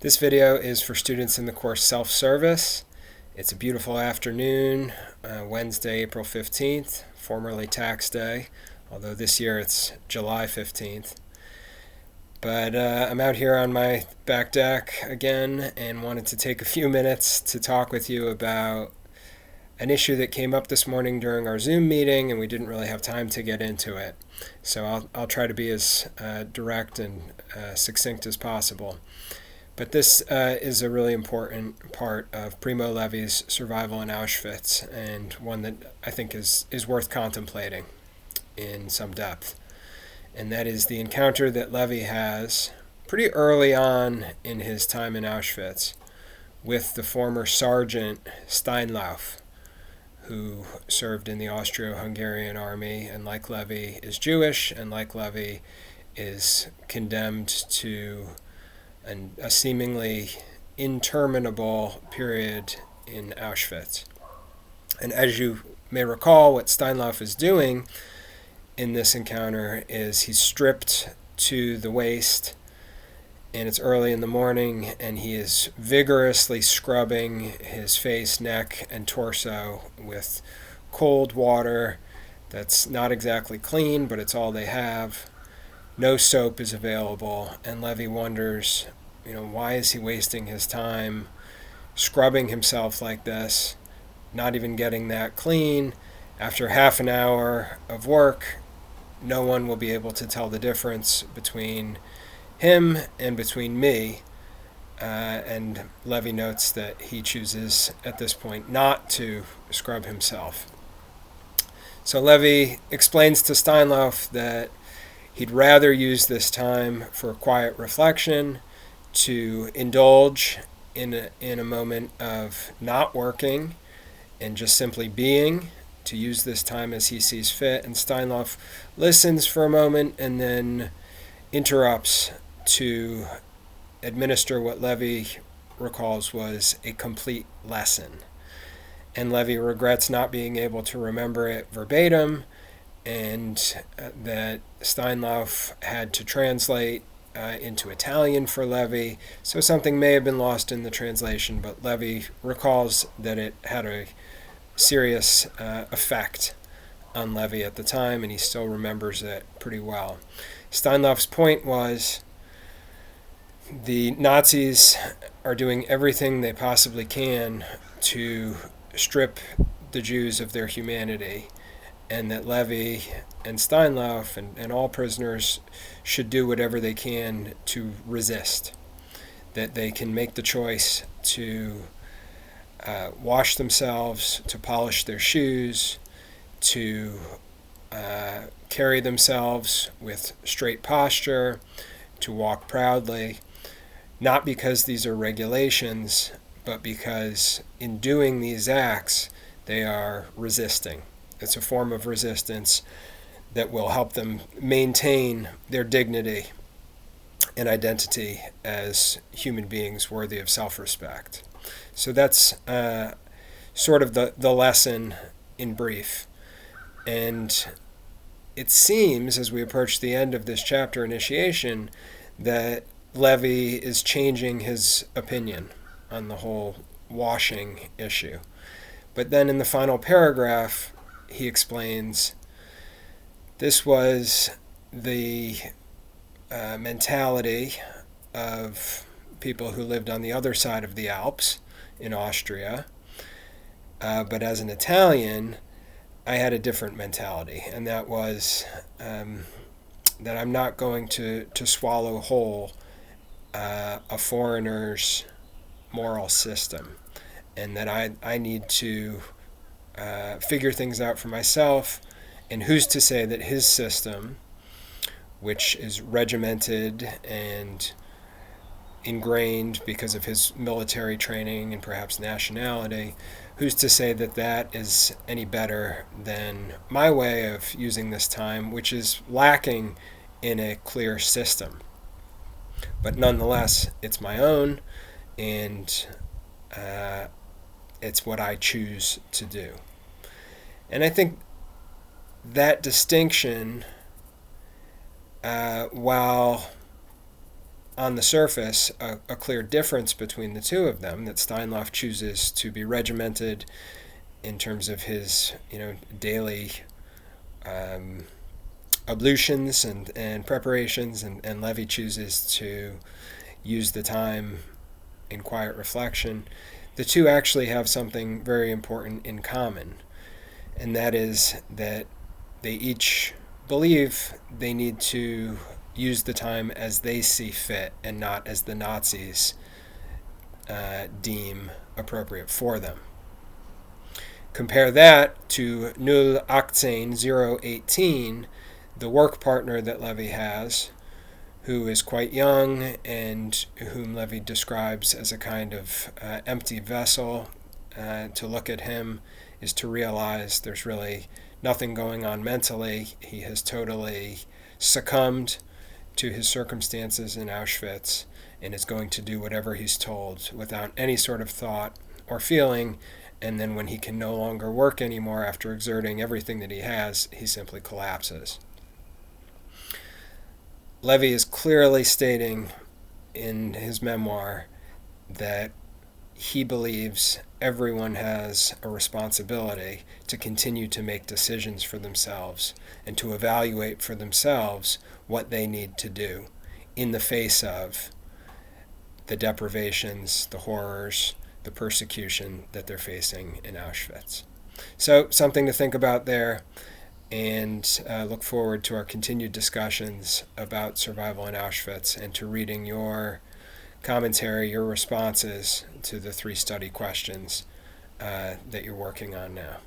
This video is for students in the course Self-Service. It's a beautiful afternoon, Wednesday, April 15th, formerly tax day, although this year it's July 15th. But I'm out here on my back deck again and wanted to take a few minutes to talk with you about an issue that came up this morning during our Zoom meeting, and we didn't really have time to get into it. So I'll try to be as direct and succinct as possible. But this is a really important part of Primo Levi's survival in Auschwitz, and one that I think is worth contemplating in some depth. And that is the encounter that Levi has pretty early on in his time in Auschwitz with the former sergeant Steinlauf, who served in the Austro-Hungarian army, and like Levi is Jewish, and like Levi is condemned to a seemingly interminable period in Auschwitz. And as you may recall, what Steinlauf is doing in this encounter is he's stripped to the waist, and it's early in the morning, and he is vigorously scrubbing his face, neck, and torso with cold water that's not exactly clean, but it's all they have. No soap is available, and Levi wonders, why is he wasting his time scrubbing himself like this, not even getting that clean? After half an hour of work, no one will be able to tell the difference between him and between me. And Levi notes that he chooses at this point not to scrub himself. So Levi explains to Steinlauf that he'd rather use this time for quiet reflection, to indulge in a moment of not working and just simply being, to use this time as he sees fit. And Steinlauf listens for a moment and then interrupts to administer what Levi recalls was a complete lesson. And Levi regrets not being able to remember it verbatim, and that Steinlauf had to translate into Italian for Levi, so something may have been lost in the translation, but Levi recalls that it had a serious effect on Levi at the time, and he still remembers it pretty well. Steinlauf's point was the Nazis are doing everything they possibly can to strip the Jews of their humanity, and that Levi and Steinlauf and all prisoners should do whatever they can to resist, that they can make the choice to wash themselves, to polish their shoes, to carry themselves with straight posture, to walk proudly, not because these are regulations, but because in doing these acts, they are resisting. It's a form of resistance that will help them maintain their dignity and identity as human beings worthy of self-respect. So that's sort of the lesson in brief. And it seems, as we approach the end of this chapter, initiation, that Levi is changing his opinion on the whole washing issue. But then in the final paragraph, he explains this was the mentality of people who lived on the other side of the Alps in Austria. But as an Italian, I had a different mentality, and that was that I'm not going to swallow whole a foreigner's moral system, and that I need to figure things out for myself. And who's to say that his system, which is regimented and ingrained because of his military training and perhaps nationality, who's to say that that is any better than my way of using this time, which is lacking in a clear system. But nonetheless, it's my own, and it's what I choose to do. And I think that distinction, while on the surface, a clear difference between the two of them, that Steinlauf chooses to be regimented in terms of his, daily ablutions and preparations, and Levi chooses to use the time in quiet reflection. The two actually have something very important in common, and that is that they each believe they need to use the time as they see fit and not as the Nazis deem appropriate for them. Compare that to 018, the work partner that Levi has, who is quite young and whom Levi describes as a kind of empty vessel. To look at him is to realize there's really nothing going on mentally. He has totally succumbed to his circumstances in Auschwitz and is going to do whatever he's told without any sort of thought or feeling. And then when he can no longer work anymore after exerting everything that he has, he simply collapses. Levi is clearly stating in his memoir that he believes everyone has a responsibility to continue to make decisions for themselves and to evaluate for themselves what they need to do in the face of the deprivations, the horrors, the persecution that they're facing in Auschwitz. So something to think about there, and look forward to our continued discussions about survival in Auschwitz and to reading your commentary, your responses to the 3 study questions that you're working on now.